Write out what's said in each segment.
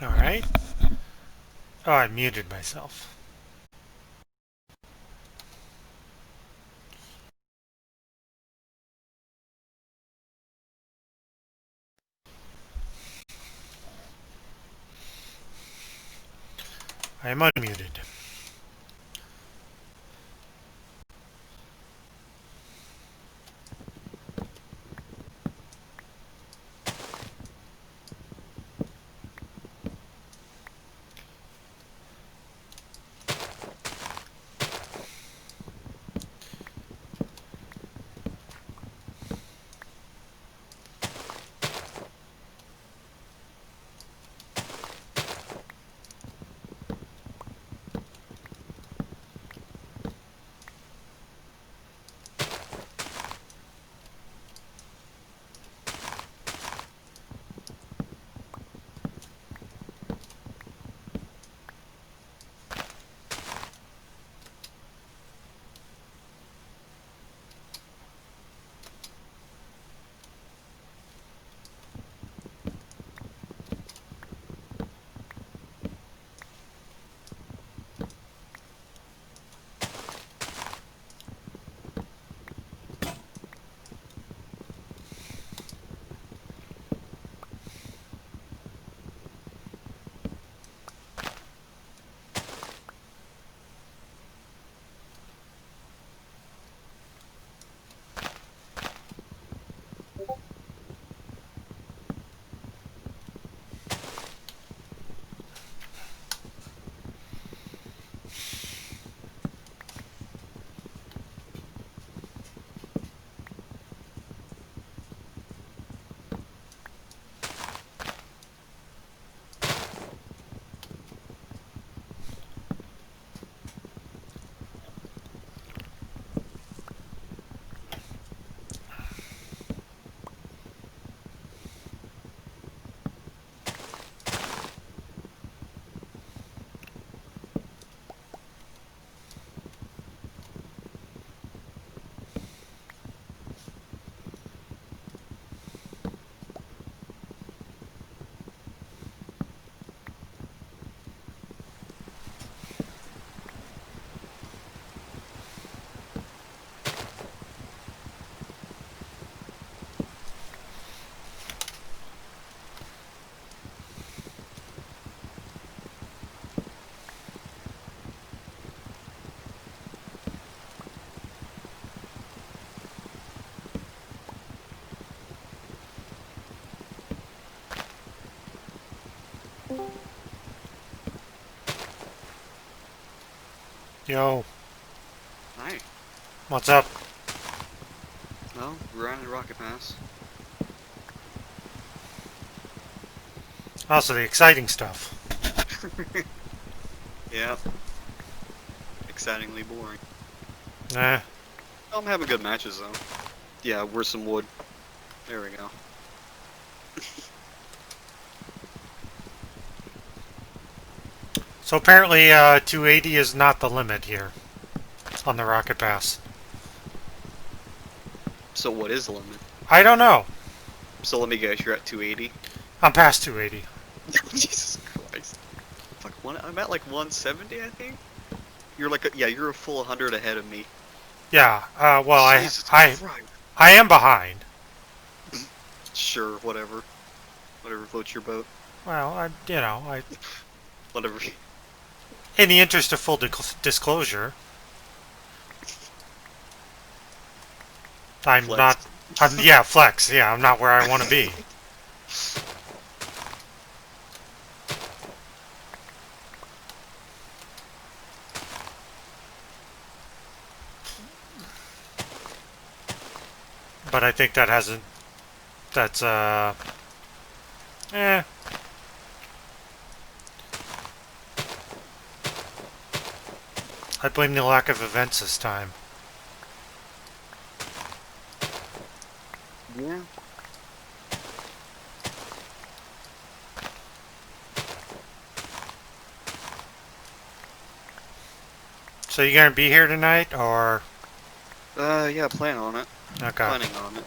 Alright. Oh, I muted myself. I am unmuted. Yo, Hi. what's up? Well, we're on a rocket pass. Also, the exciting stuff. Yeah, excitingly boring. Eh. I'm having good matches though. Yeah, where's some wood? There we go. So apparently, 280 is not the limit here on the Rocket Pass. So what is the limit? I don't know. So let me guess, you're at 280? I'm past 280. Jesus Christ. Fuck, I'm at like 170, I think? You're like, yeah, you're a full 100 ahead of me. Yeah. Well, Jesus Christ. I am behind. Sure, whatever. Whatever floats your boat. Well, I Whatever. in the interest of full disclosure, I'm not. Flex. Yeah, flex. Yeah, I'm not where I want to be. But I think that hasn't. That's Eh. I blame the lack of events this time. Yeah. So you gonna be here tonight, or Yeah, plan on it. okay? Planning on it.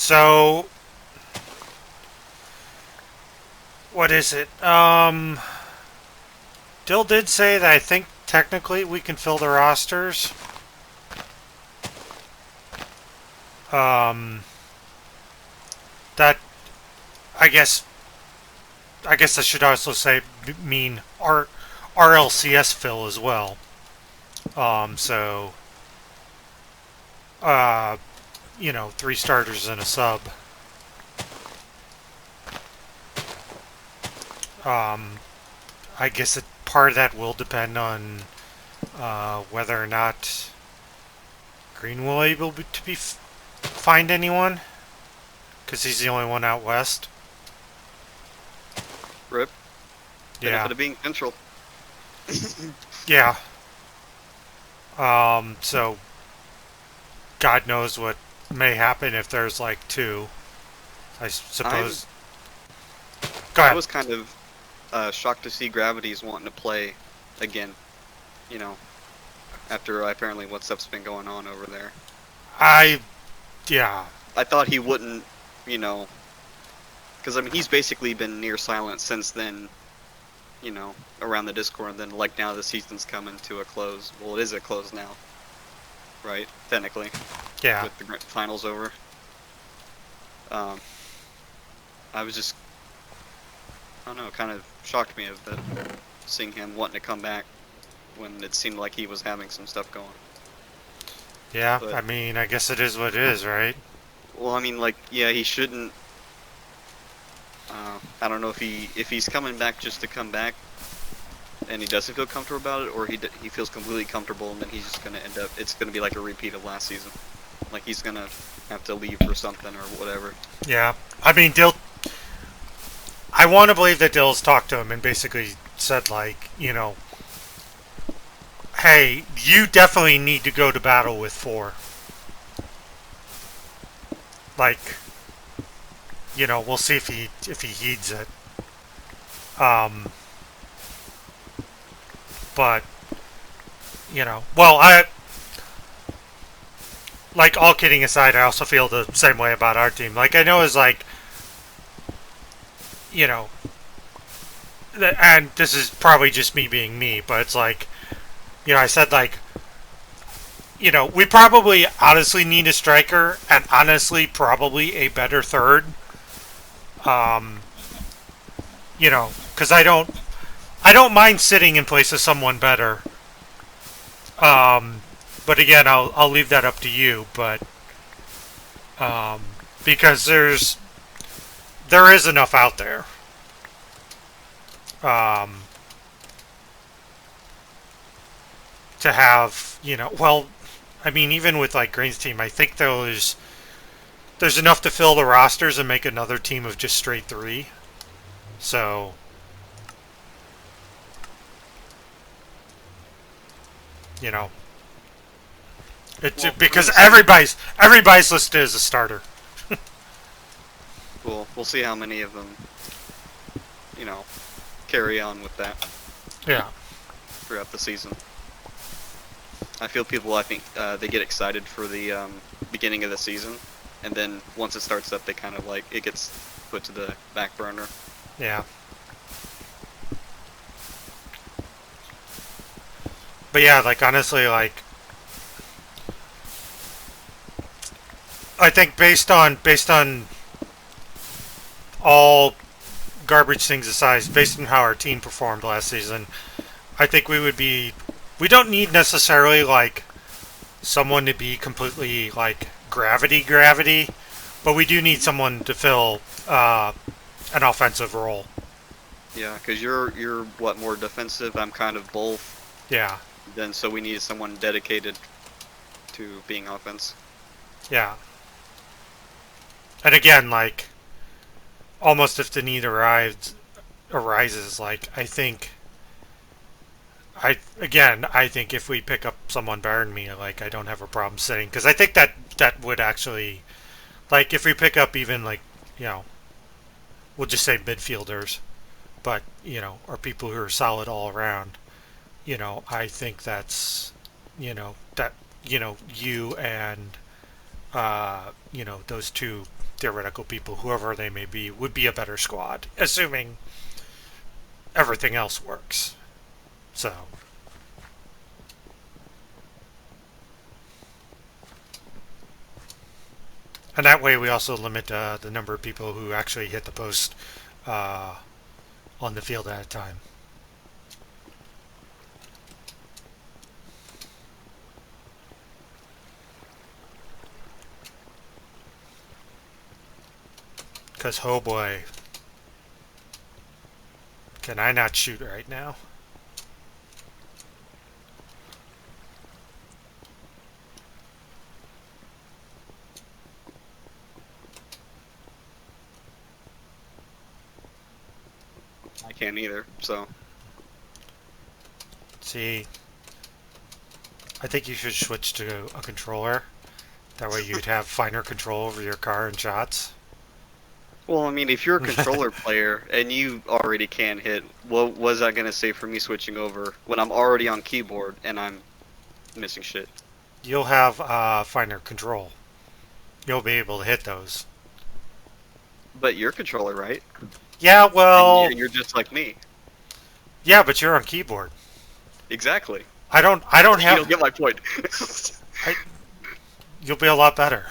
So, what is it? Dill did say that I think technically we can fill the rosters. That I guess I should also say mean RLCS fill as well. So you know, 3 starters and a sub. I guess part of that will depend on whether or not Green will able to find anyone, because he's the only one out west. Rip. Yeah. Benefit of being central. Yeah. So God knows what may happen if there's like 2. I suppose. Go ahead. I was kind of shocked to see Gravity's wanting to play again. You know, after apparently what stuff's been going on over there. Yeah. I thought he wouldn't, you know, because I mean he's basically been near silent since then. You know, around the Discord, and then like now the season's coming to a close. Well, it is a close now, right? Technically. Yeah. With the finals over. I was just, I don't know, it kind of shocked me of that, seeing him wanting to come back when it seemed like he was having some stuff going. Yeah, But, I mean, I guess it is what it is, right? well, I mean, like, yeah, he shouldn't. I don't know if he's coming back just to come back, and he doesn't feel comfortable about it, or he feels completely comfortable, and then he's just gonna end up. It's gonna be like a repeat of last season. Like he's gonna have to leave for something or whatever. Yeah, I mean, Dill. I want to believe that Dill's talked to him and basically said, like, you know, hey, you definitely need to go to battle with 4. Like, you know, we'll see if he heeds it. But you know, well, like, all kidding aside, I also feel the same way about our team. Like, I know it's like, you know, and this is probably just me being me, but it's like, you know, I said, like, you know, we probably honestly need a striker, and honestly probably a better third. You know, because I don't mind sitting in place of someone better. But again, I'll leave that up to you. But because there is enough out there. To have, you know, well, I mean, even with like Green's team, I think there's enough to fill the rosters and make another team of just straight 3. So, you know, it's Well, because everybody's listed as a starter. We'll see how many of them, you know, carry on with that Yeah. throughout the season. I feel people, I think, they get excited for the beginning of the season, and then once it starts up, they kind of like, it gets put to the back burner. Yeah. But yeah, like, honestly, like, I think based on all garbage things aside, based on how our team performed last season, I think we don't need necessarily, like, someone to be completely, like, gravity, but we do need someone to fill an offensive role. Yeah, because you're what, more defensive? I'm kind of both. Yeah. Then so we needed someone dedicated to being offense. Yeah. And again, like, almost if the need arises, like, I think if we pick up someone better than me, like, I don't have a problem sitting, because I think that would actually, like, if we pick up even, like, you know, we'll just say midfielders, but, you know, or people who are solid all around, you know, I think that's, you know, that, you know, you and those two theoretical people, whoever they may be, would be a better squad, assuming everything else works. So, and that way we also limit the number of people who actually hit the post uh, on the field at a time. Because, oh boy, can I not shoot right now? I can't either. So See, I think you should switch to a controller. That way you'd have finer control over your car and shots. well, I mean, if you're a controller player and you already can hit, what was I gonna say for me switching over when I'm already on keyboard and I'm missing shit? You'll have finer control. You'll be able to hit those. But you're a controller, right? Yeah, And well, you're just like me. yeah, but you're on keyboard. Exactly. I don't. I don't You don't have. get my point. I, you'll be a lot better.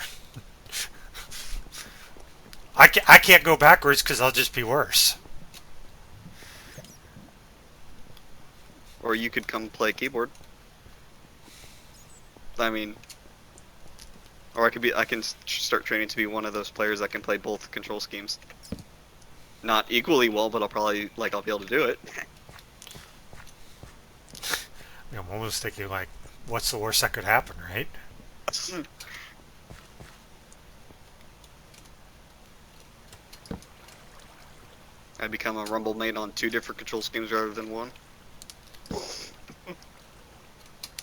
I can't go backwards because I'll just be worse. Or you could come play keyboard. I mean, or I can start training to be one of those players that can play both control schemes. Not equally well, but I'll be able to do it. I'm almost thinking like, what's the worst that could happen, right? I become a rumble mate on 2 different control schemes rather than one.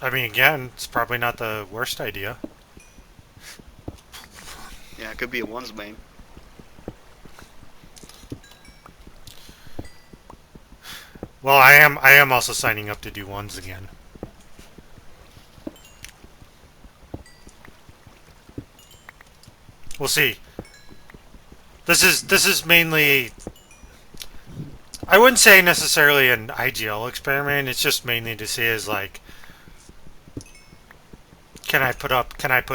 I mean, again, it's probably not the worst idea. Yeah, it could be a ones main. Well, I am also signing up to do ones again. We'll see. This is mainly, I wouldn't say necessarily an IGL experiment. It's just mainly to see is like, can I put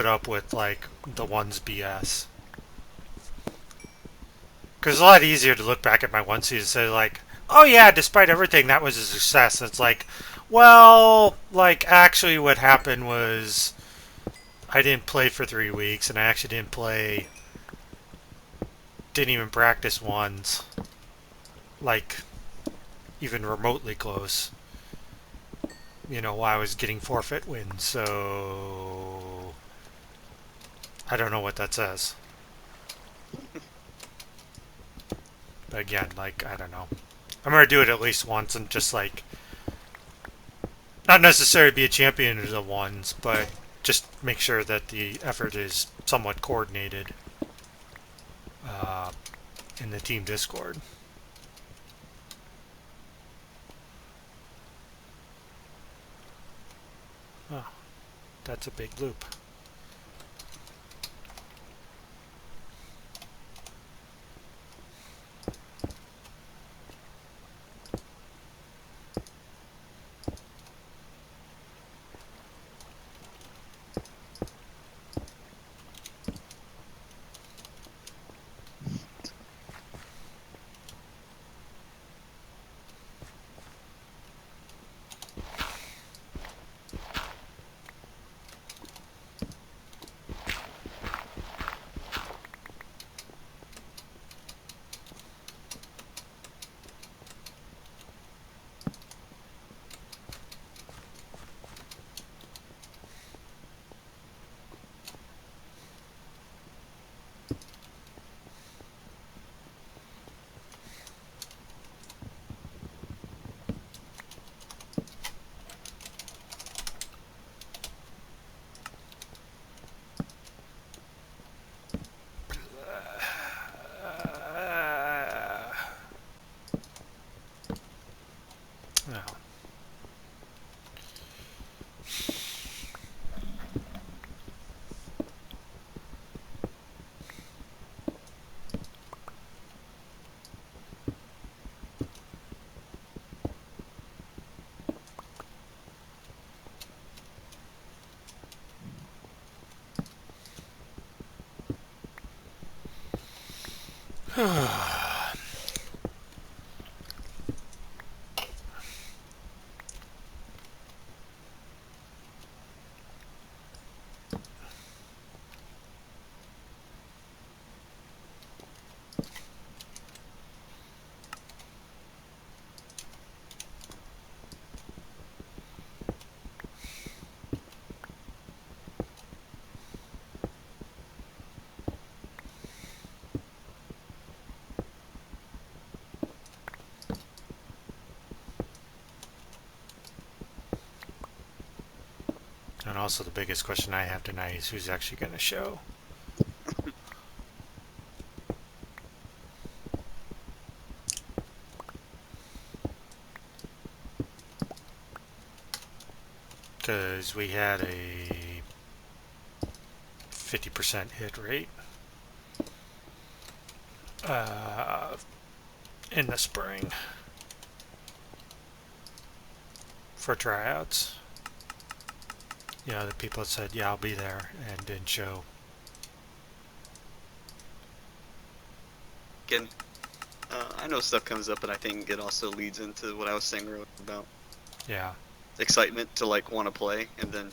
up with like the ones BS? Because it's a lot easier to look back at my one season and say like, oh yeah, despite everything, that was a success. And it's like, well, like actually, what happened was I didn't play for 3 weeks, and I actually didn't even practice ones, like even remotely close. While I was getting forfeit wins. So I don't know what that says. But again, like I don't know. I'm gonna do it at least once and just like not necessarily be a champion of the ones, but just make sure that the effort is somewhat coordinated uh, in the team Discord. Oh, that's a big loop. And also the biggest question I have tonight is who's actually going to show. Because we had a 50% hit rate in the spring for tryouts. You know, the people that said, yeah, I'll be there and didn't show. Again, I know stuff comes up, but I think it also leads into what I was saying earlier about Yeah. excitement to like want to play, and then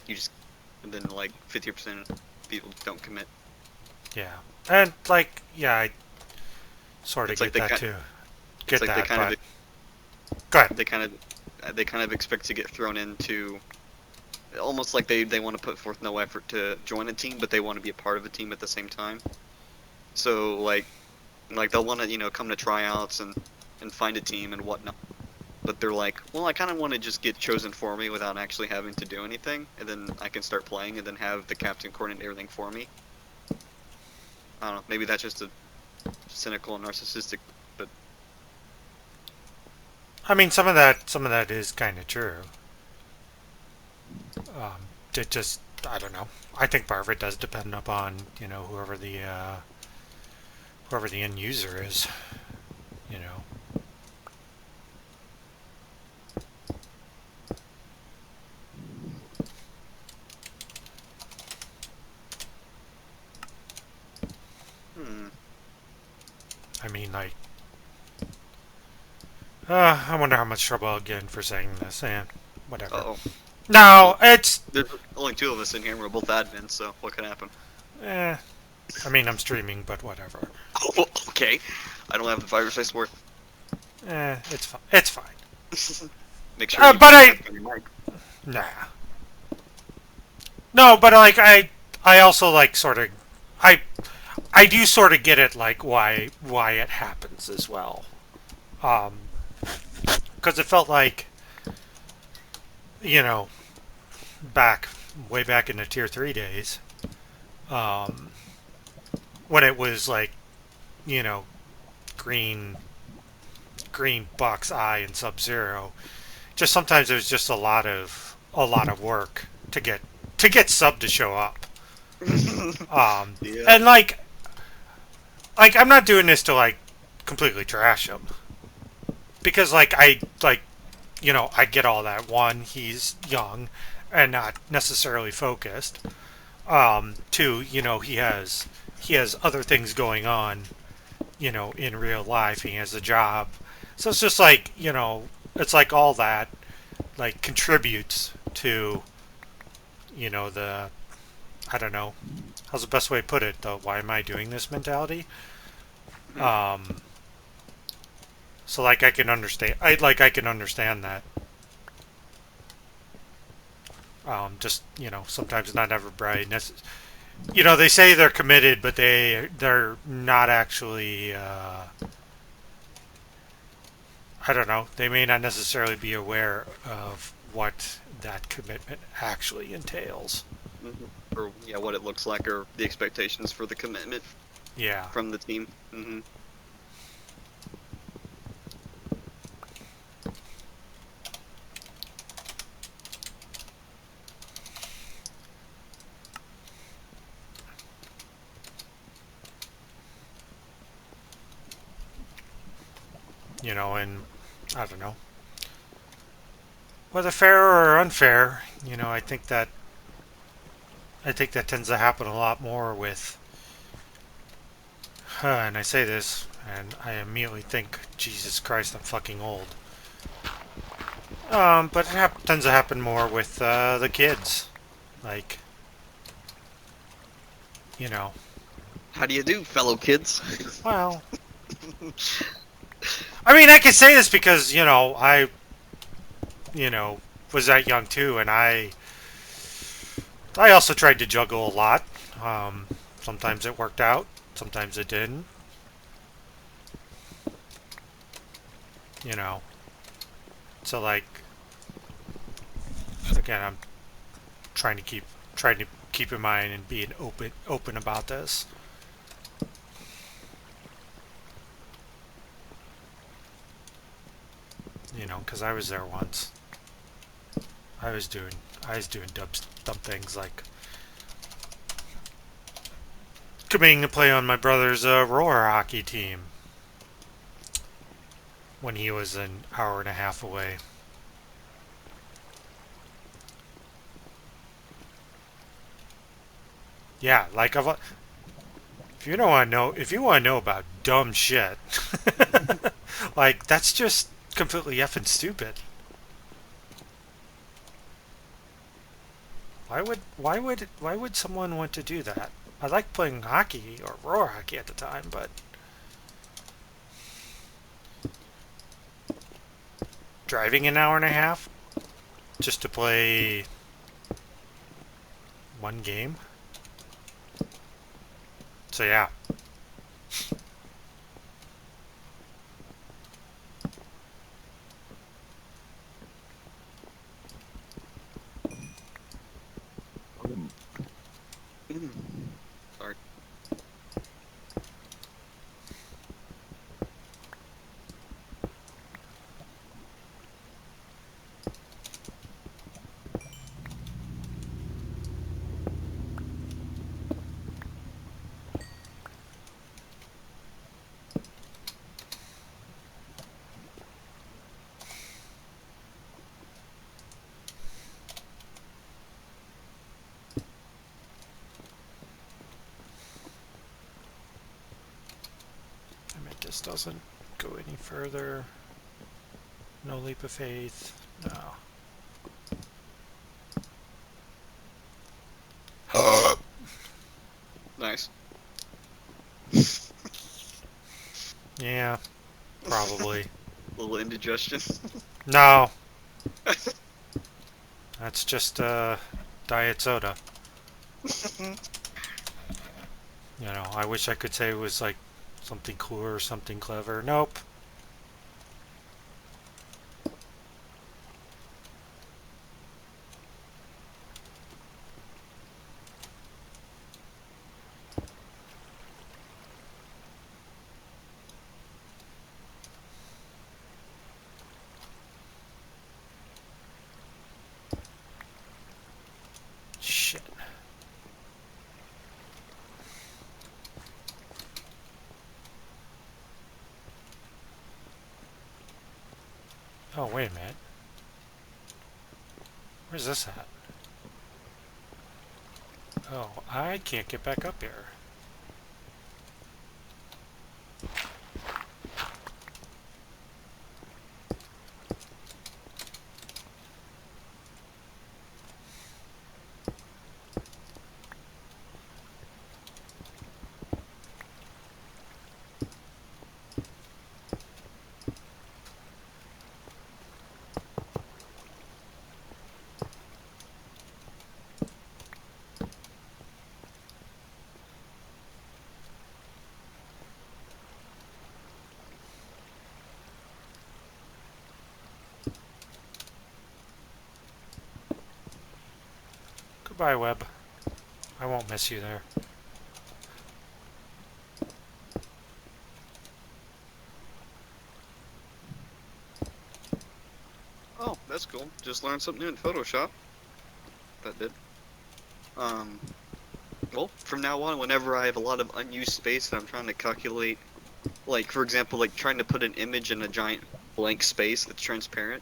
like 50% of people don't commit. Yeah. And, like, yeah, I sort of It's get like that too. It's Get like that, but... Go ahead. they kind of expect to get thrown into almost like they want to put forth no effort to join a team, but they want to be a part of a team at the same time. So like they'll want to come to tryouts and find a team and whatnot, but they're like, well, I kind of want to just get chosen for me without actually having to do anything, and then I can start playing and then have the captain coordinate everything for me. I don't know, maybe that's just a cynical and narcissistic, but I mean, some of that is kind of true. It just, I don't know. I think part of it does depend upon, you know, whoever the end user is, you know. hmm. I mean, like, I wonder how much trouble I'll get in for saying this, and whatever. Uh-oh. No, Well, it's, there's only two of us in here, and we're both admins, so what can happen? eh. I mean, I'm streaming, but whatever. Oh, okay. I don't have the virus, I swear. It's fine. It's fine. Make sure you But I, on your mic. nah. No, but like, I also like sort of, I do sort of get it, like why it happens as well. Because it felt like, you know, way back in the tier 3 days, um, when it was like, you know, green box eye and sub zero. Just sometimes it was just a lot of work to get sub to show up. Yeah. And like I'm not doing this to like completely trash him, because like you know, I get all that. One, he's young and not necessarily focused. Two, you know, he has other things going on, you know, in real life. He has a job, so it's just like, you know, it's like all that like contributes to, you know, the, I don't know, how's the best way to put it, the why am I doing this mentality. Um, so like I can understand, I can understand that. Just, you know, sometimes not everybody you know, they say they're committed, but they're not actually. I don't know. They may not necessarily be aware of what that commitment actually entails. Or yeah, what it looks like, or the expectations for the commitment Yeah. from the team. You know, and I don't know. Whether fair or unfair, you know, I think that tends to happen a lot more with, and I say this And I immediately think, Jesus Christ, I'm fucking old. But it tends to happen more with the kids. Like, you know, How do you do, fellow kids? well, I mean, I can say this because, you know, was that young too, and I also tried to juggle a lot. Sometimes it worked out, sometimes it didn't. You know, so like again, I'm trying to keep in mind and being open about this. You know, because I was there once. I was doing I was doing dumb things like committing to play on my brother's roller hockey team when he was an hour and a half away. Yeah, like if you want to know about dumb shit, like that's just completely effing stupid. Why would someone want to do that? I liked playing hockey or roller hockey at the time, but driving an hour and a half just to play one game. So yeah. Sorry. I mean, this doesn't go any further. No leap of faith. No. Nice. Yeah, probably. Little indigestion. No, that's just diet soda. You know, I wish I could say it was like something cooler or something clever. Nope. Shit. Oh, wait a minute. Where's this at? Oh, I can't get back up here. Goodbye, web. I won't miss you there. Oh, that's cool. Just learned something new in Photoshop. That did. Um, well, from now on, whenever I have a lot of unused space and I'm trying to calculate, like, for example, like trying to put an image in a giant blank space that's transparent,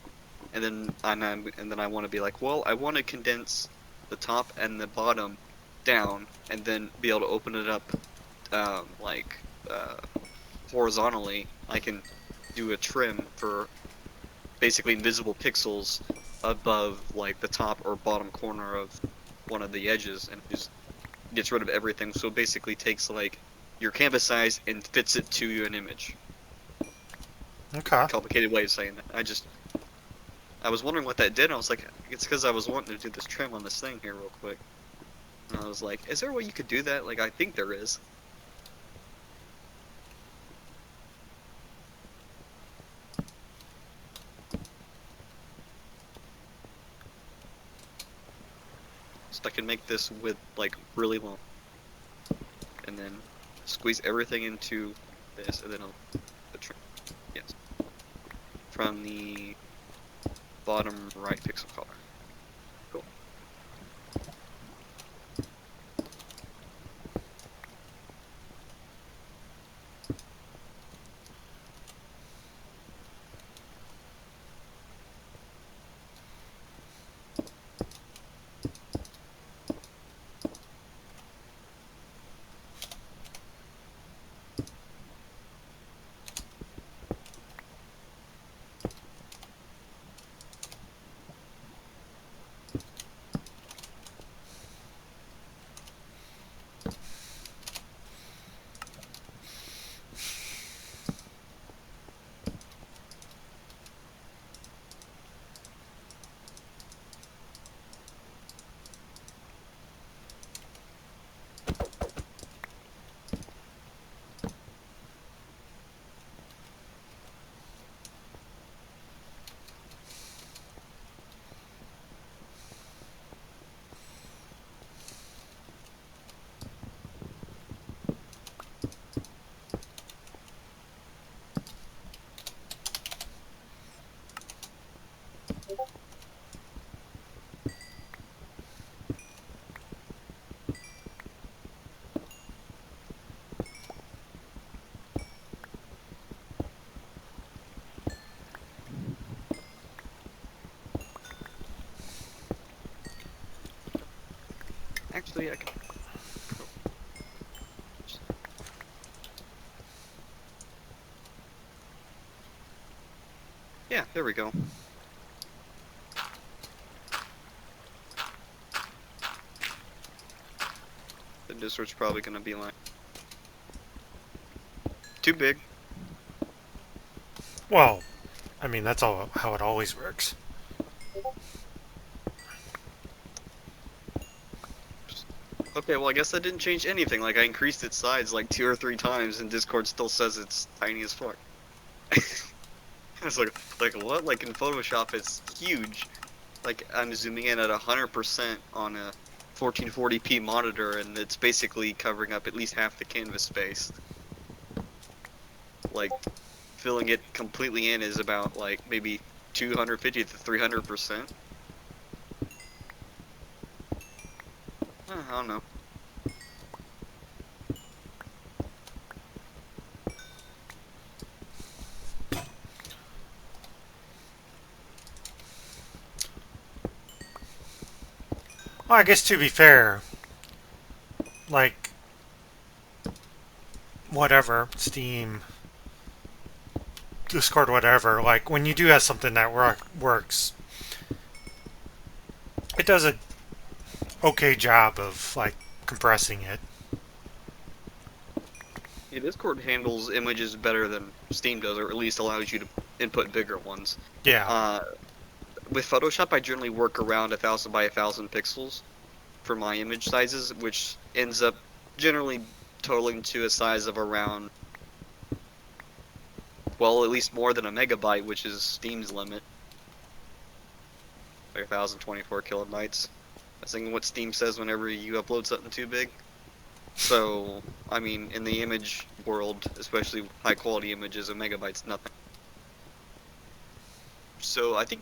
and then I want to be like, well, I want to condense the top and the bottom down, and then be able to open it up, like, to horizontally, I can do a trim for basically invisible pixels above like the top or bottom corner of one of the edges, and just gets rid of everything. So it basically takes like your canvas size and fits it to an image. Okay. Complicated way of saying that. I was wondering what that did, and I was like, it's because I was wanting to do this trim on this thing here real quick. And I was like, is there a way you could do that? Like, I think there is. So I can make this width like really long, and then squeeze everything into this, and then the trim. Yes, from the bottom right pixel color. Cool. Actually, I can. Yeah, there we go. The Discord's probably gonna be like too big. Well, I mean, that's all how it always works. Okay, well I guess that didn't change anything. Like I increased its size like 2 or 3 times, and Discord still says it's tiny as fuck. It's like what? Like in Photoshop, it's huge. Like I'm zooming in at 100% on a 1440p monitor, and it's basically covering up at least half the canvas space. Like filling it completely in is about like maybe 250 to 300%. I don't know. Well, I guess to be fair, like, whatever, Steam, Discord, whatever, like, when you do have something that works, it does a okay job of, like, compressing it. Yeah, Discord handles images better than Steam does, or at least allows you to input bigger ones. Yeah. With Photoshop, I generally work around 1,000 by 1,000 pixels for my image sizes, which ends up generally totaling to a size of around, well, at least more than a megabyte, which is Steam's limit. Like 1,024 kilobytes. That's what Steam says whenever you upload something too big. So, I mean, in the image world, especially high quality images, a megabyte's nothing. So I think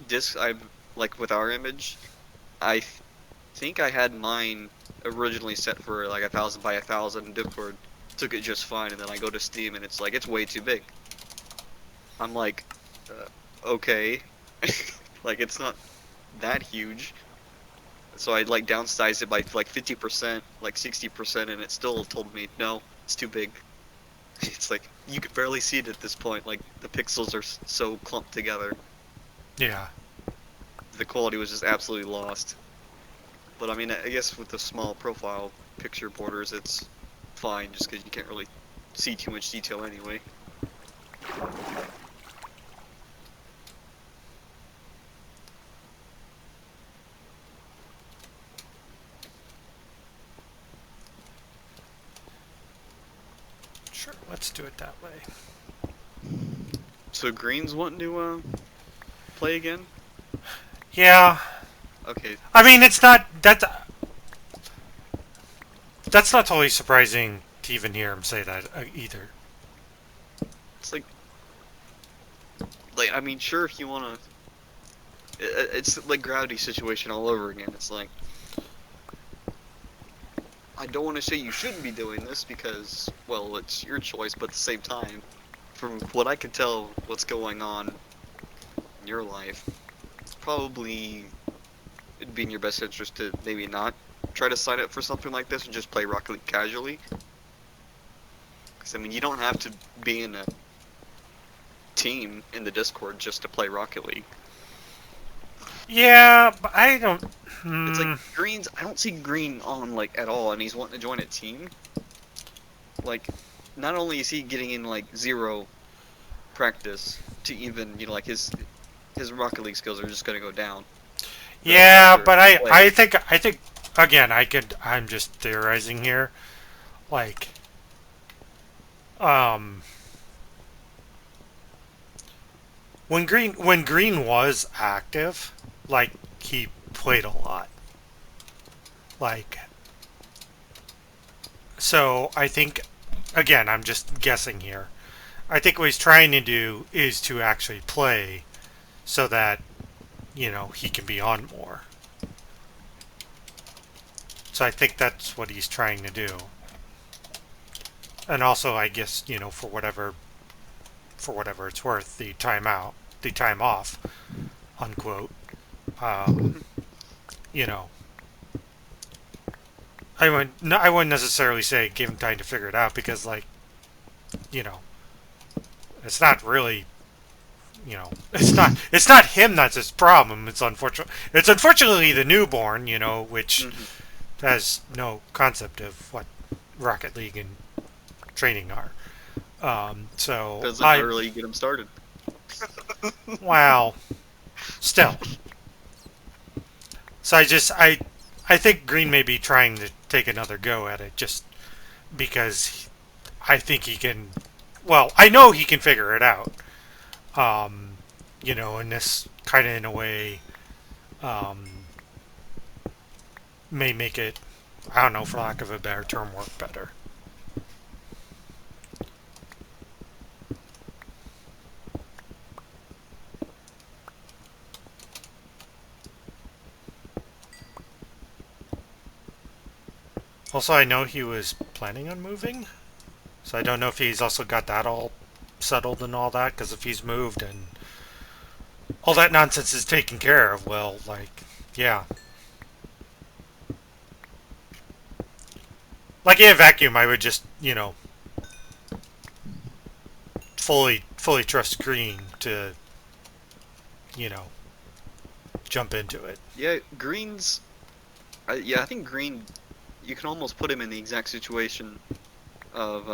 like with our image, I think I had mine originally set for like 1,000 by 1,000. Discord took it just fine, and then I go to Steam and it's like it's way too big. I'm like, okay, like it's not that huge. So I like downsized it by like 50%, like 60%, and it still told me no, it's too big. It's like you could barely see it at this point. Like the pixels are so clumped together. Yeah. The quality was just absolutely lost. But I mean, I guess with the small profile picture borders, it's fine just because you can't really see too much detail anyway. Sure, let's do it that way. So Green's wanting to play again? Yeah. Okay, I mean, it's not that's not totally surprising to even hear him say that either. it's like I mean, sure if you wanna, it's like Gravity situation all over again. It's like I don't want to say you shouldn't be doing this because, well, it's your choice, but at the same time, from what I can tell, what's going on in your life, it's probably it'd be in your best interest to maybe not try to sign up for something like this and just play Rocket League casually. Because I mean, you don't have to be in a team in the Discord just to play Rocket League. Yeah, but I don't. It's like Green's. I don't see Green on like at all, and he's wanting to join a team. Like, not only is he getting in like 0 practice to even like his Rocket League skills are just gonna go down. Yeah, but I play. I think again I'm just theorizing here. Like, um, when Green was active, like he played a lot. Like, so I think again I'm just guessing here. I think what he's trying to do is to actually play so that he can be on more. So I think that's what he's trying to do. And also, I guess for whatever it's worth, the time off, unquote. Um, you know, I wouldn't necessarily say give him time to figure it out because, like, you know, it's not really, it's not him that's his problem. It's unfortunately the newborn, which Mhm. has no concept of what Rocket League and training are. So Doesn't really get him started. wow, still. So I think Green may be trying to take another go at it just because I think he can. Well, I know he can figure it out. And this kind of in a way um, may make it. I don't know, for lack of a better term, work better. Also, I know he was planning on moving, so I don't know if he's also got that all settled and all that. Because if he's moved and all that nonsense is taken care of, well, like, yeah. Like in a vacuum, I would just, fully trust Green to, you know, jump into it. Yeah, Green's. Yeah, I think Green. You can almost put him in the exact situation of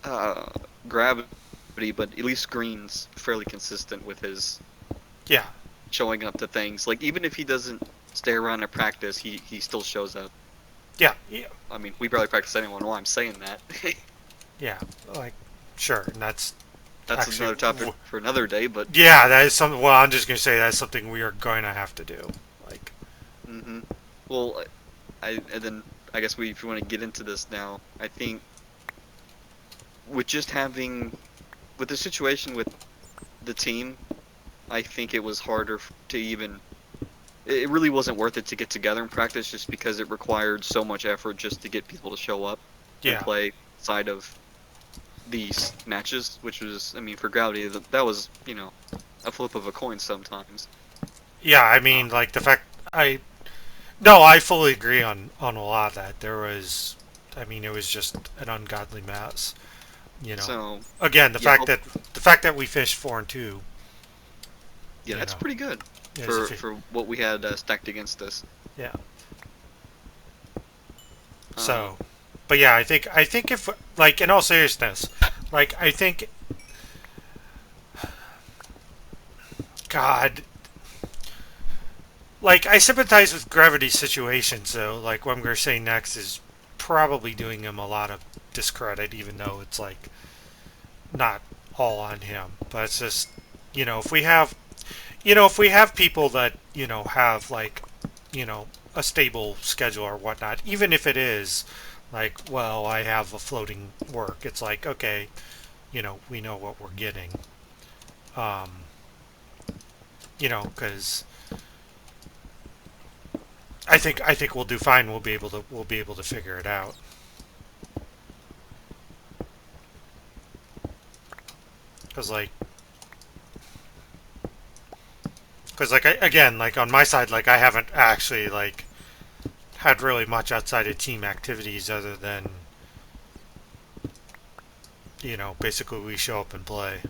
uh, Gravity, but at least Green's fairly consistent with his Yeah, showing up to things. Like even if he doesn't stay around to practice, he still shows up. yeah, yeah, I mean, we barely practice anyone. Why I'm saying that. yeah. Like, sure, and that's That's actually, another topic for another day. But yeah, that is something. Well, I'm just gonna say that's something we are going to have to do. Like, hmm well, and then I guess if you want to get into this now, I think with just having with the situation with the team, I think it was harder to even. It really wasn't worth it to get together and practice just because it required so much effort just to get people to show up and yeah, play side of these matches, which was, I mean, for Gravity, that was, a flip of a coin sometimes. yeah. I Uh, mean, like the fact I no, I fully agree on a lot of that. There was, I mean, it was just an ungodly mess. You know, So again, yeah, the fact that we fished 4-2, yeah, you that's know, pretty good is a for what we had stacked against us. yeah. Um, So, but yeah, I think if like in all seriousness, like I think God, like I sympathize with Gravity's situation. So like what I'm going to say next is probably doing him a lot of discredit, even though it's like not all on him. But it's just if we have if we have people that have like a stable schedule or whatnot, even if it is like well I have a floating work, it's like okay, we know what we're getting. Um, because I think we'll do fine. We'll be able to figure it out. Because again, like on my side, like I haven't actually like had really much outside of team activities other than basically we show up and play.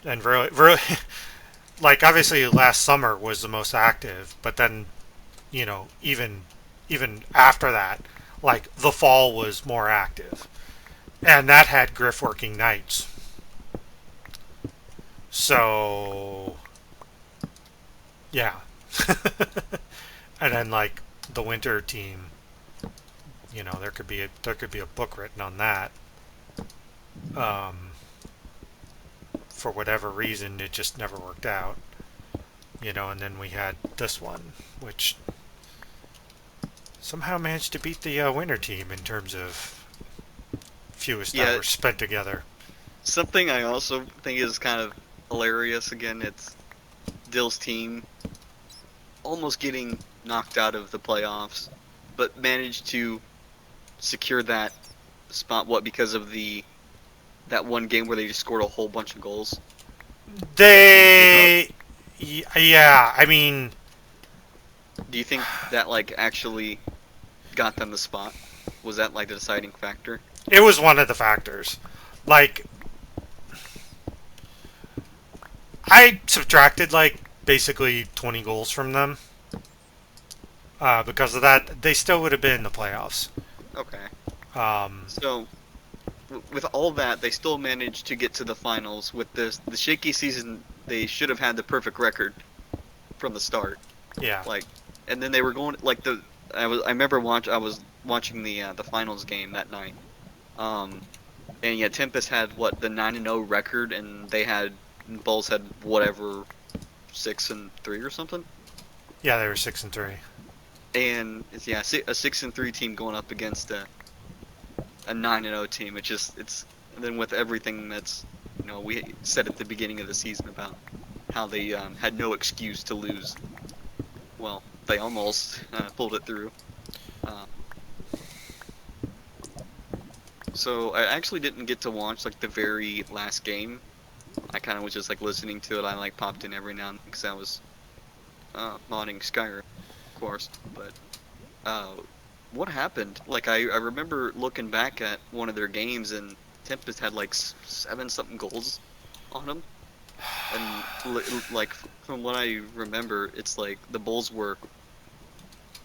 And really, like obviously last summer was the most active, but then even after that, like the fall was more active, and that had Griff working nights. So yeah, and then like the winter team, there could be a book written on that. Um, for whatever reason, it just never worked out. And then we had this one, which somehow managed to beat the winter team in terms of fewest yeah, hours spent together. something I also think is kind of hilarious. Again, it's Dill's team almost getting knocked out of the playoffs, but managed to secure that spot. What because of the that one game where they just scored a whole bunch of goals that team gave up. They, yeah, I mean, Do you think that like actually got them the spot? Was that like the deciding factor? it was one of the factors. Like, I subtracted like basically 20 goals from them. Because of that, they still would have been in the playoffs. Okay. Um, So with all that, they still managed to get to the finals. With the shaky season, they should have had the perfect record from the start. yeah, Like, and then they were going like the I remember I was watching the finals game that night. Um, and yeah, Tempest had what the 9-0 record, and they had Bulls had whatever 6-3 or something. yeah, they were 6-3. And it's yeah, a 6-3 team going up against a 9-0 team. It's and then with everything that's we said at the beginning of the season about how they had no excuse to lose. Well, they almost pulled it through. Uh, so I actually didn't get to watch like the very last game. I kind of was just like listening to it. I like popped in every now and then because I was modding Skyrim, of course. But uh, what happened? Like I remember looking back at one of their games and Tempest had like 7 something goals on them, and like from what I remember, it's like the Bulls were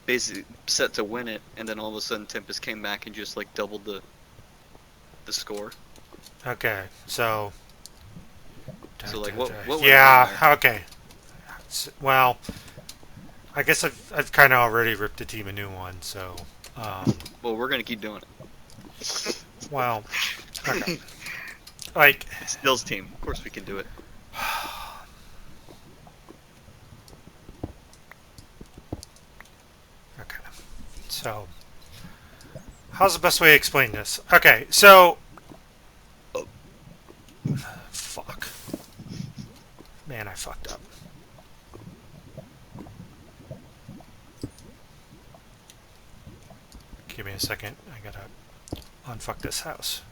basically set to win it, and then all of a sudden Tempest came back and just like doubled the score. Okay, so So like what went on yeah, there? okay. Well, I guess I've kind of already ripped the team a new one, so Well, we're gonna keep doing well, okay. it. Like, It's Dill's team. Of course we can do it. okay. So, how's the best way to explain this? Okay, so Oh, fuck. Man, I fucked up. Give me a second. I gotta unfuck this house.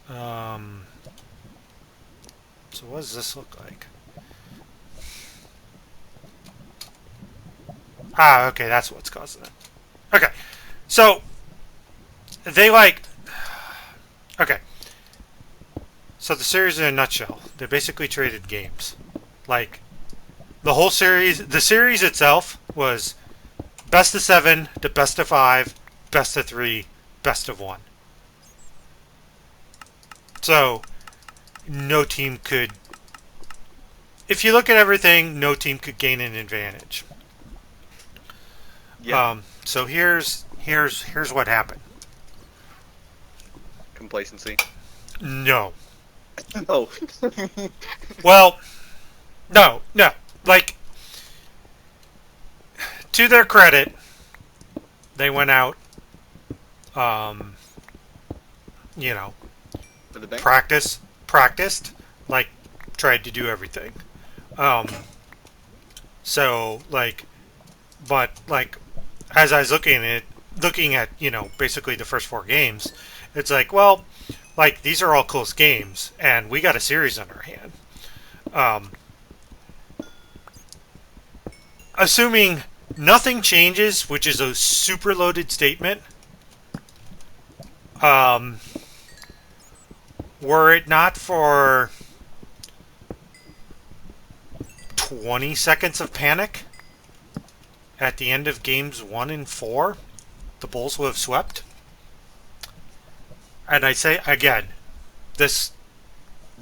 Um. So what does this look like? Ah, okay, that's what's causing it. Okay, so they like. Okay, so the series in a nutshell, they basically traded games. Like the whole series, the series itself was best of 7 to best of 5, best of 3, best of 1. So no team could. If you look at everything, no team could gain an advantage. Yeah. So here's what happened. Complacency. No. Oh. Well, no. Like, to their credit, they went out, um, you know, For the bank. practiced, like, tried to do everything. Um, so, like, but, like, as I was looking at, basically the first 4 games, it's like, well, like, these are all close games, and we got a series on our hand. Um, assuming nothing changes, which is a super loaded statement, were it not for 20 seconds of panic at the end of games 1 and 4, the Bulls would have swept. And I say again, this.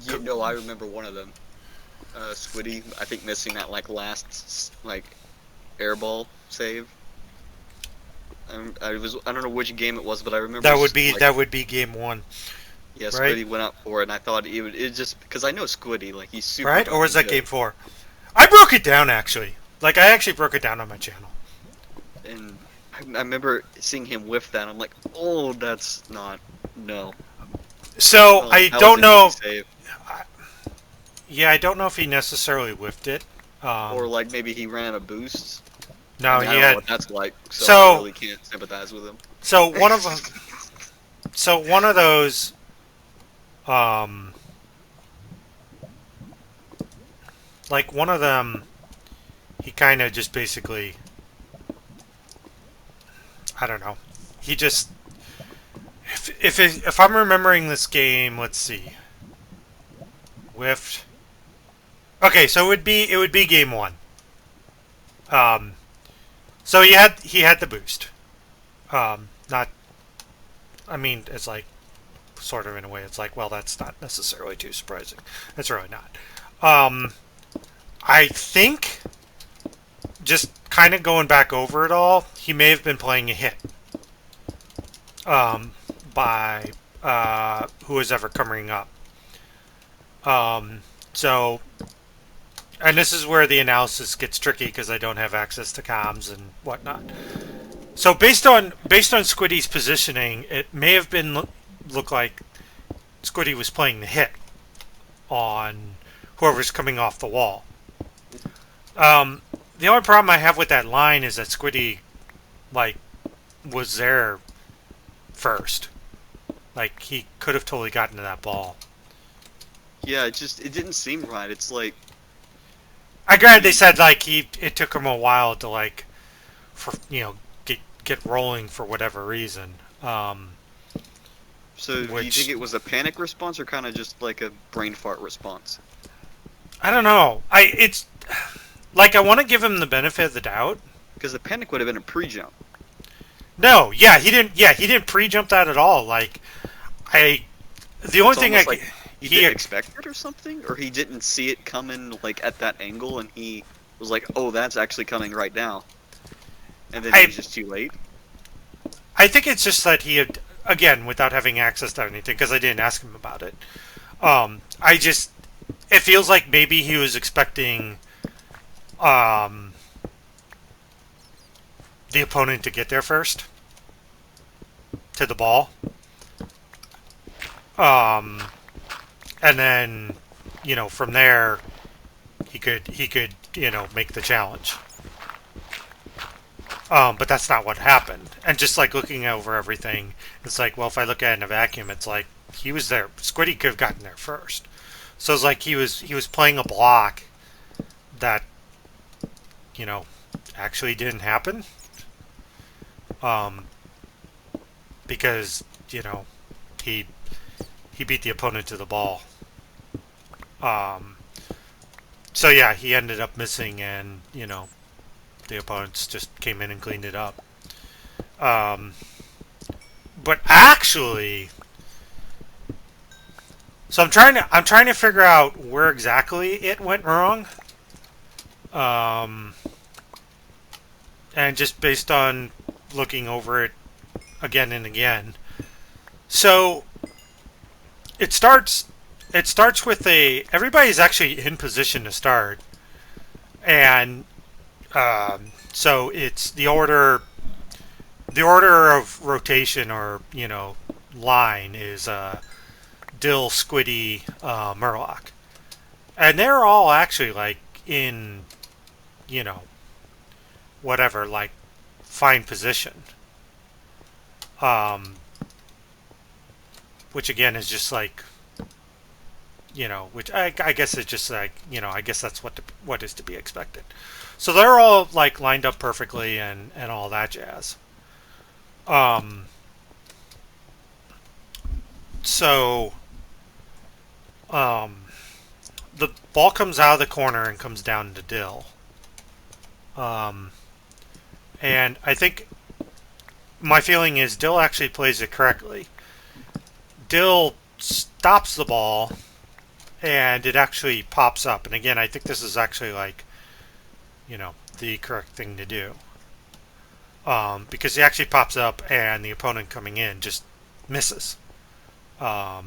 You know, I remember one of them. Squiddy, I think missing that last airball save. I don't know which game it was, but I remember That would be game 1, yeah, right? Squiddy went up for it, and I thought it just because I know Squiddy, like he's super Right, or was that good. game 4? I broke it down actually. Like, I actually broke it down on my channel. And I remember seeing him whiff that. I'm like, oh, that's not no. So Well, I that was don't an know. easy save. Yeah, I don't know if he necessarily whiffed it. Or maybe he ran a boost. No, I mean, I he don't know had. what that's like, so So I really can't sympathize with him. so one of them. So one of those. Like one of them, he kind of just basically. I don't know. He just. If I'm remembering this game, let's see. Whiffed. Okay, so it would be game 1. So he had the boost. Not. I mean, it's like sort of in a way. It's like, well, that's not necessarily too surprising. It's really not. I think just kind of going back over it all, he may have been playing a hit. By who was ever coming up. So, and this is where the analysis gets tricky because I don't have access to comms and whatnot. So based on Squiddy's positioning, it may have been look like Squiddy was playing the hit on whoever's coming off the wall. The only problem I have with that line is that Squiddy, was there first. Like, he could have totally gotten to that ball. Yeah, it didn't seem right. It's like I granted they said it took him a while to get rolling for whatever reason. so. Do you Which think it was a panic response or kind of just like a brain fart response? I don't know. It's like I want to give him the benefit of the doubt. Because the panic would have been a pre-jump. No, yeah, he didn't. Yeah, he didn't pre-jump that at all. The only It's thing almost like he he didn't expect it or something, or he didn't see it coming at that angle, and he was like, "Oh, that's actually coming right now," and then he was just too late. I think it's just that he had, again, without having access to anything, because I didn't ask him about it. It feels like maybe he was expecting, the opponent to get there first to the ball, and then, from there, he could make the challenge. But that's not what happened. And just looking over everything, it's like, well, if I look at it in a vacuum, it's like he was there. Squiddy could have gotten there first. So it's like he was playing a block that, actually didn't happen. Um, because he he beat the opponent to the ball. Um, so yeah, he ended up missing, and the opponents just came in and cleaned it up. Um, but actually, so I'm trying to figure out where exactly it went wrong. Um, and just based on looking over it again and again. So it starts with everybody's actually in position to start, and so it's the order of rotation, or line is Dill, Squiddy, Murloc, and they're all actually like in you know whatever, like, fine position. Um, which again is just like which I guess is just like I guess that's what is to be expected. So they're all like lined up perfectly and all that jazz. Um, so um, the ball comes out of the corner and comes down to Dill. Um, and I think my feeling is Dill actually plays it correctly. Dill stops the ball and it actually pops up. And again, I think this is actually like, the correct thing to do. Because he actually pops up and the opponent coming in just misses. So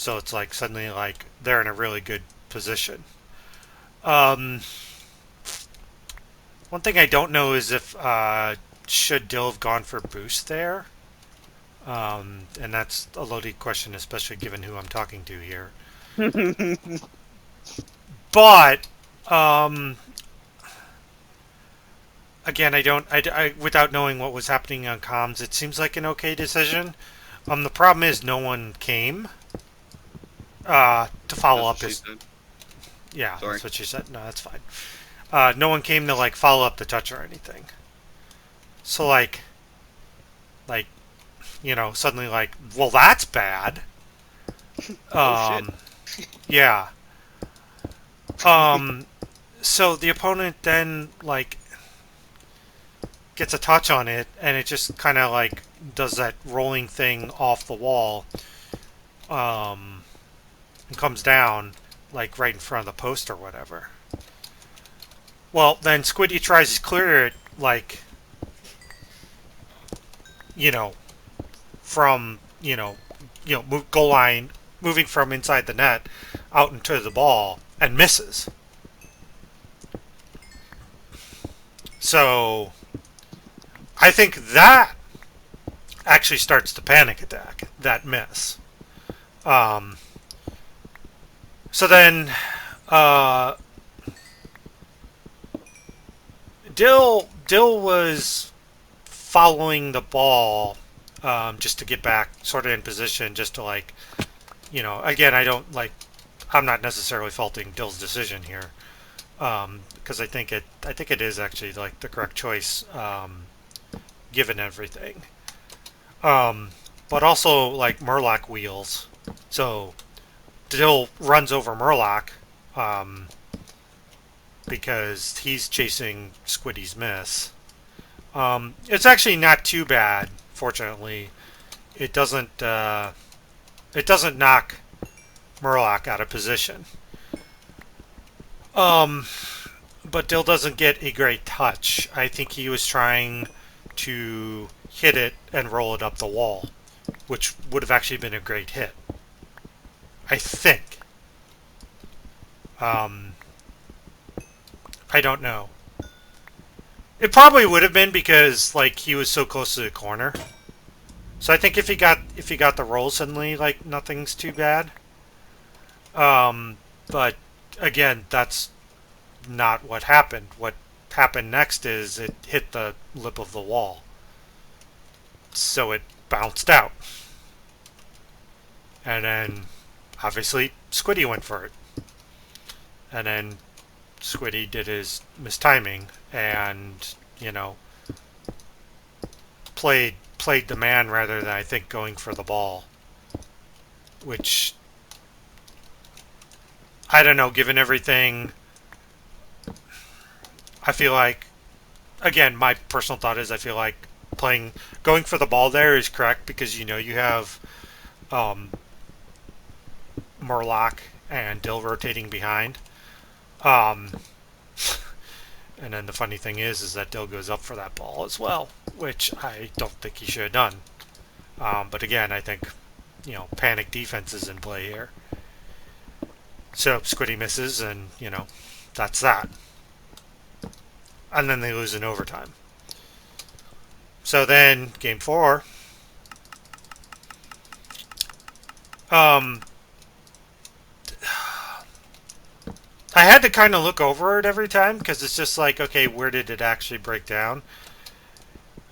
it's like suddenly like they're in a really good position. Um, one thing I don't know is if should Dill have gone for boost there. And that's a loaded question, especially given who I'm talking to here. But again, without knowing what was happening on comms, it seems like an okay decision. The problem is no one came to follow up his. Yeah, Sorry. that's what she said. No, that's fine. No one came to like follow up the touch or anything. So like suddenly like, well, that's bad. Oh shit. Yeah. So the opponent then like gets a touch on it, and it just kind of like does that rolling thing off the wall, and comes down like right in front of the post or whatever. Well, then Squiddy tries to clear it like from goal line, moving from inside the net out into the ball, and misses. So I think that actually starts the panic attack, that miss. Um, so then Dill was following the ball, just to get back sort of in position, just to like, again, I'm not necessarily faulting Dill's decision here, because I think it is actually like the correct choice, given everything. But also like Murloc wheels, so Dill runs over Murloc, because he's chasing Squiddy's miss. It's actually not too bad. Fortunately, it doesn't knock Murloc out of position. But Dill doesn't get a great touch. I think he was trying to hit it and roll it up the wall, which would have actually been a great hit, I think. I don't know. It probably would have been, because like he was so close to the corner. So I think if he got the roll suddenly, like, nothing's too bad. But again, that's not what happened. What happened next is it hit the lip of the wall. So it bounced out. And then obviously Squiddy went for it. And then Squiddy did his mistiming and, you know, played the man rather than, I think, going for the ball. Which, I don't know, given everything, I feel like, again, my personal thought is I feel like going for the ball there is correct because, you know, you have um, Murloc and Dill rotating behind. Um, and then the funny thing is that Dill goes up for that ball as well, which I don't think he should have done. But again, I think, you know, panic defense is in play here. So Squiddy misses, and, you know, that's that. And then they lose in overtime. So then, game 4. I had to kind of look over it every time because it's just like, okay, where did it actually break down?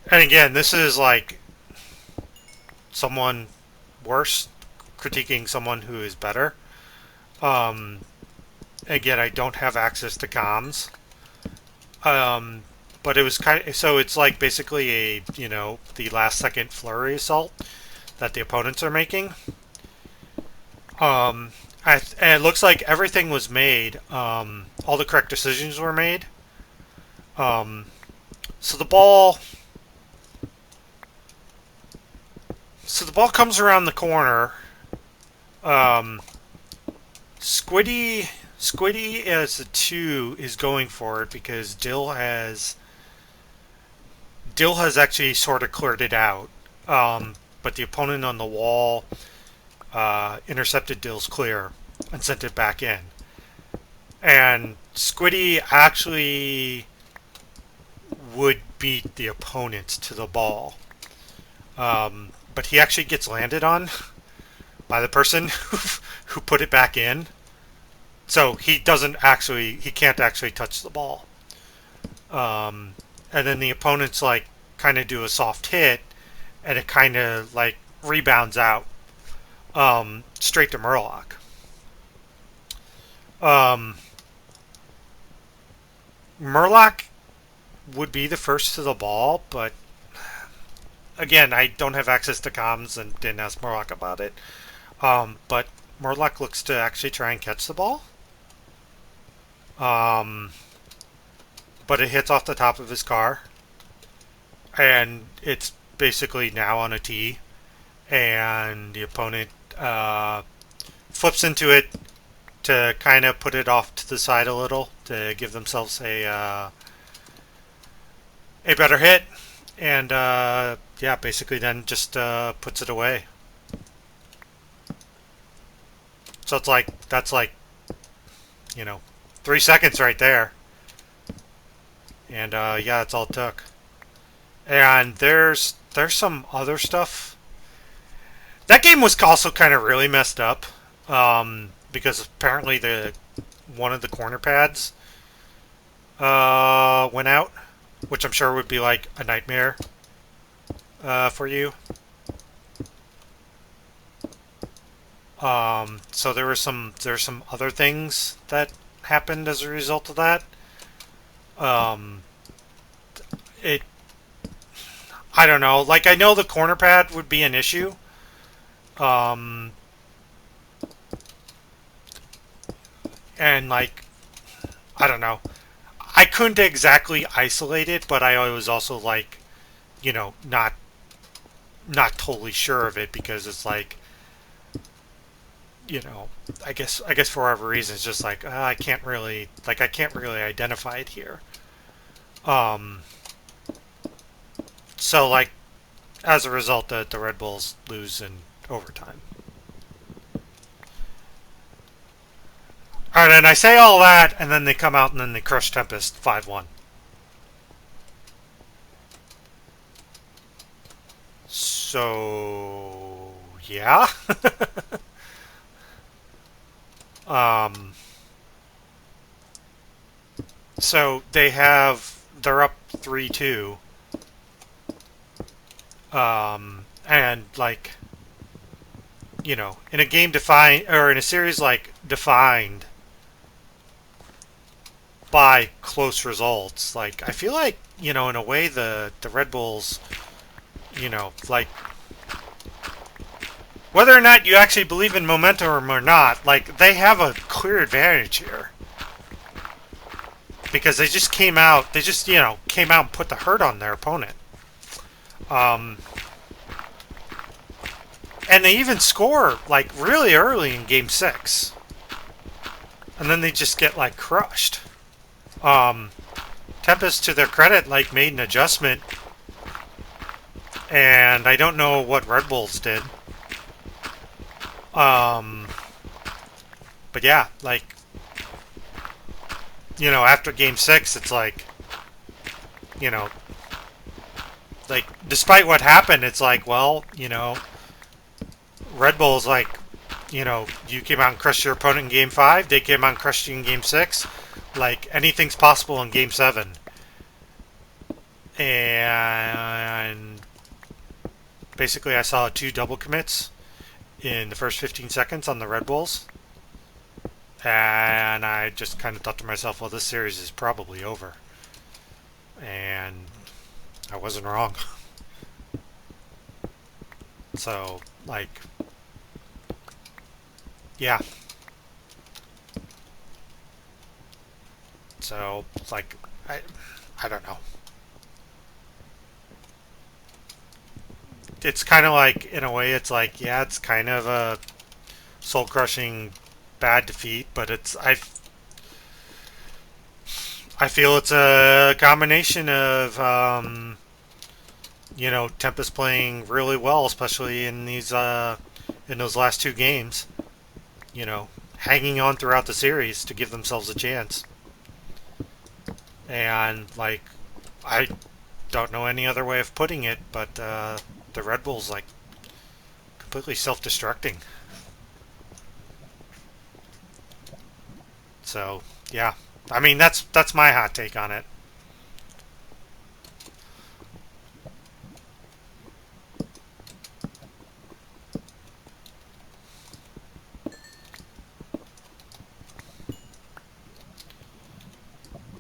And again, this is like someone worse critiquing someone who is better. Again, I don't have access to comms. But it was kind of, so it's like basically a, you know, the last second flurry assault that the opponents are making. And it looks like everything was made. All the correct decisions were made. So the ball comes around the corner. Squiddy as a 2 is going for it because Dill has actually sort of cleared it out. But the opponent on the wall intercepted Dill's clear and sent it back in. And Squiddy actually would beat the opponent to the ball. But he actually gets landed on by the person who put it back in. So he can't actually touch the ball. And then the opponents like kind of do a soft hit, and it kind of like rebounds out straight to Murloc. Murloc would be the first to the ball, but again, I don't have access to comms and didn't ask Murloc about it. But Murloc looks to actually try and catch the ball. But it hits off the top of his car, and it's basically now on a tee, and the opponent flips into it to kind of put it off to the side a little to give themselves a better hit, and yeah, basically then just puts it away. So it's like, that's like, you know, 3 seconds right there. And yeah, that's all it took. And there's some other stuff. That game was also kind of really messed up. Because apparently one of the corner pads went out, which I'm sure would be like a nightmare for you. So there's some other things that happened as a result of that. I don't know. Like, I know the corner pad would be an issue. And like, I don't know. I couldn't exactly isolate it, but I was also like, you know, not totally sure of it because it's like, you know, I guess for whatever reason it's just like I can't really identify it here. So like, as a result, the Red Bulls lose in overtime. Alright, and I say all that, and then they come out and then they crush Tempest 5-1. So, yeah. So they're up 3-2. And like, you know, in a game defined, or in a series like defined by close results. Like I feel like in a way the Red Bulls, like whether or not you actually believe in momentum or not, like they have a clear advantage here because they just came out. They just came out and put the hurt on their opponent. Um, and they even score like really early in Game 6, and then they just get like crushed. Um, Tempest, to their credit, like made an adjustment, and I don't know what Red Bulls did. Um, but yeah, like after Game 6, it's you know, like despite what happened, it's like, well, Red Bull's like, you came out and crushed your opponent in Game 5. They came out and crushed you in Game 6. Like anything's possible in Game 7. And basically, I saw 2 double commits in the first 15 seconds on the Red Bulls. And I just kind of thought to myself, well, this series is probably over. And I wasn't wrong. So, like, yeah. So, like, I don't know. It's kind of like, in a way, it's like, yeah, it's kind of a soul crushing bad defeat, but I feel it's a combination of Tempest playing really well, especially in those last 2 games. Hanging on throughout the series to give themselves a chance. And like, I don't know any other way of putting it, but the Red Bull's like completely self-destructing. So yeah, I mean that's my hot take on it.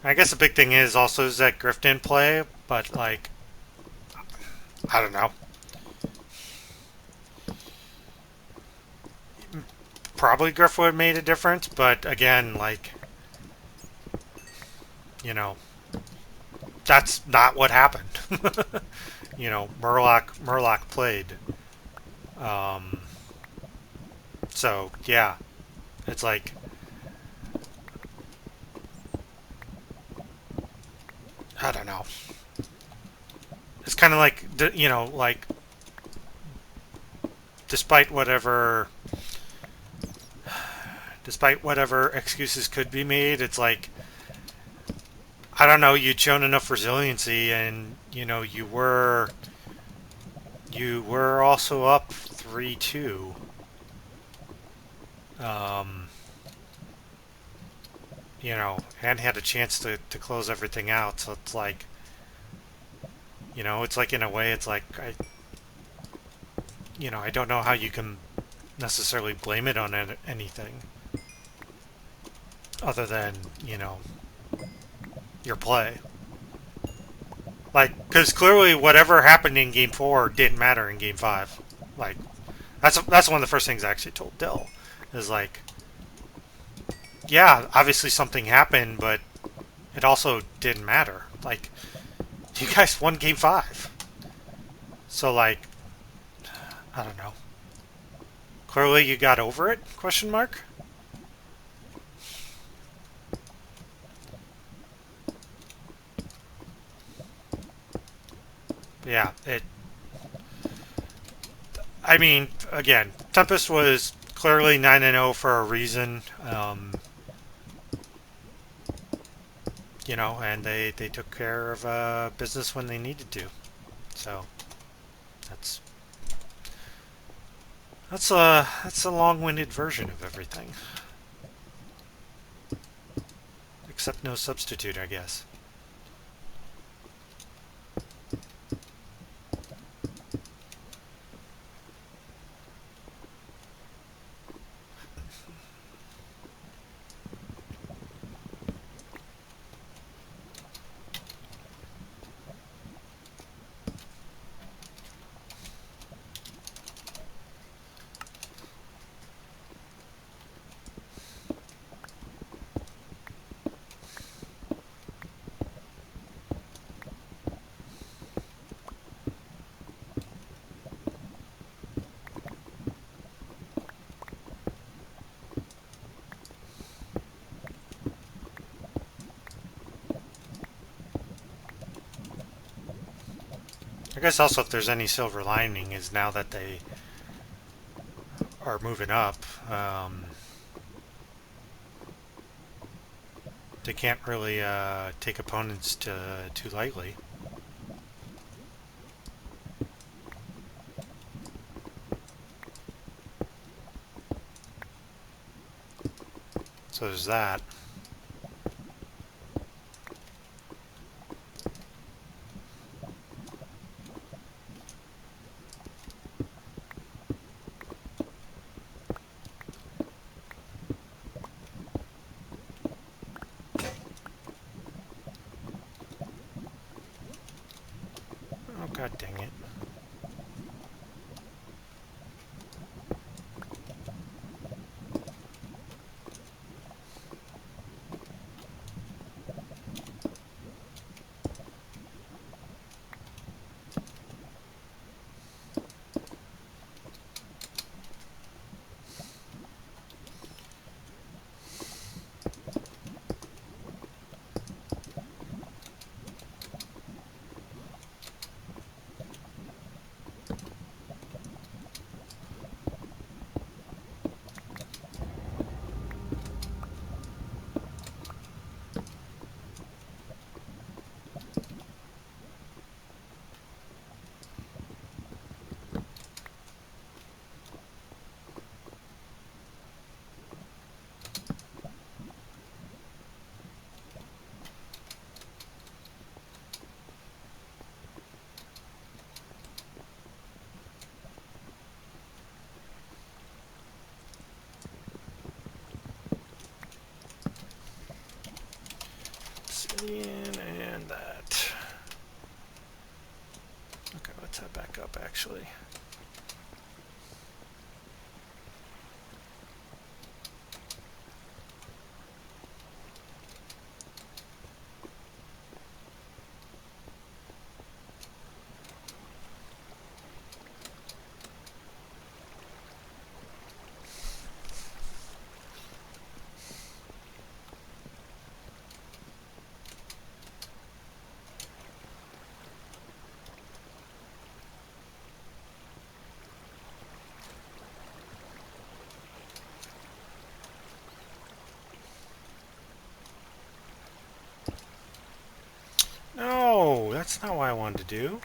I guess the big thing is also is that Griff didn't play, but like, I don't know. Probably Griff would have made a difference, but again, like, you know, that's not what happened. Murloc played. Um, so yeah, it's like I don't know. It's kind of like like despite whatever excuses could be made, it's like I don't know. You'd shown enough resiliency, and you were also up 3-2. Um, and had a chance to close everything out. So it's like, it's like in a way, it's like I don't know how you can necessarily blame it on anything other than your play. Like, because clearly whatever happened in Game 4 didn't matter in Game 5. Like, that's one of the first things I actually told Dell is like, yeah, obviously something happened, but it also didn't matter. Like, you guys won Game 5. So, like, I don't know. Clearly you got over it? Question mark? Yeah, I mean, again, Tempest was clearly 9-0 for a reason. And they took care of business when they needed to. So that's that's a long-winded version of everything, except no substitute, I guess. I guess also if there's any silver lining is now that they are moving up, they can't really take opponents too lightly. So there's that. Oh, god dang it. Obsidian and that. Okay, let's head back up actually. No, that's not what I wanted to do.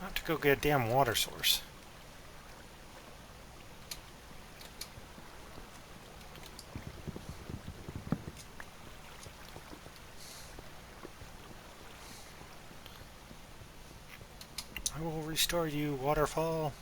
I have to go get a damn water source. I will restore you, waterfall.